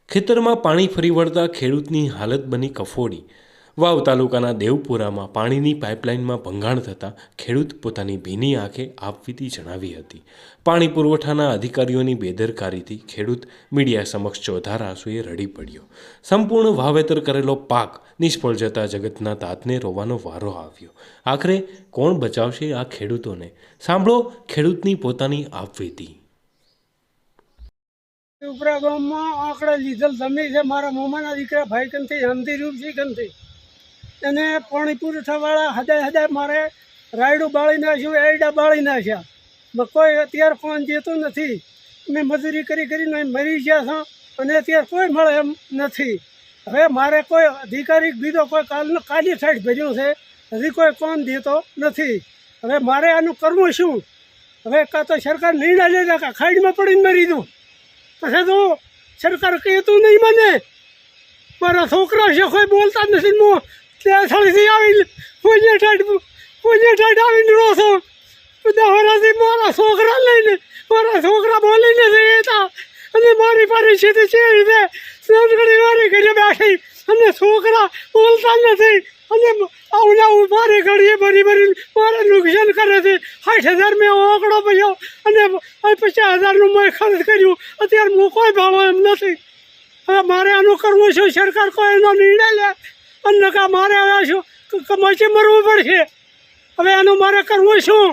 ખેતરમાં પાણી ફરી વળતા ખેડૂતની હાલત બની કફોડી। વાવ તાલુકાના દેવપુરામાં પાણીની પાઇપલાઇનમાં ભંગાણ થતાં ખેડૂત પોતાની ભીની આંખે આપવીતી જણાવી હતી। પાણી પુરવઠાના અધિકારીઓની બેદરકારીથી ખેડૂત મીડિયા સમક્ષ ચોધાર આંસુએ રડી પડ્યો। સંપૂર્ણ વાવેતર કરેલો પાક નિષ્ફળ જતા જગતના તાતને રોવાનો વારો આવ્યો। આખરે કોણ બચાવશે આ ખેડૂતોને? સાંભળો ખેડૂતની પોતાની આપવીતી। ઉપરા ગામમાં આંકડા લીધેલ જમી છે મારા મોમાના દીકરા ભાઈ કંથી હમતી રૂપસી કંથી એને પાણી પુરવઠાવાળા હદાય હદાય મારે રાયડું બાળી નાખ્યું, એરડા બાળી નાખ્યા। કોઈ અત્યારે ફોન જતો નથી। મેં મજૂરી કરીને મરી ગયા છો અને અત્યારે કોઈ મળે એમ નથી। હવે મારે કોઈ અધિકારી બીજો કોઈ કાલી સાઈડ ભર્યું છે, હજી કોઈ કોણ દેતો નથી। હવે મારે આનું કરવું શું? હવે કાં તો સરકાર નિર્ણય લે કે ખાડીમાં પડીને મરી દઉં, પછી તો સરકાર કહેતું નહીં મને। મારા છોકરા છે કોઈ બોલતા જ નથી। હું ત્યાં સ્થળેથી આવીને પૂજ્ય ઠાઠ આવીને રહો છો દહોરાથી મારા છોકરા લઈને મારા છોકરા બોલી નથી રહેતા અને મારી પરિસ્થિતિ છે રીતે સંસ્કૃતિ મારી ઘરે બેઠી અને છોકરા બોલતા નથી અને આવું મારી ઘડીએ ભરી મારે નુકસાન કરે છે। 60,000 મેં આંકડો પડ્યો અને 50,000નું મેં ખર્ચ કર્યું, અત્યારે હું કોઈ ભાવો એમ નથી। હવે મારે આનું કરવું છે, સરકાર કોઈ એનો નિર્ણય લે અને મારે હવે શું મચી મરવું પડશે। હવે એનું મારે કરવું શું?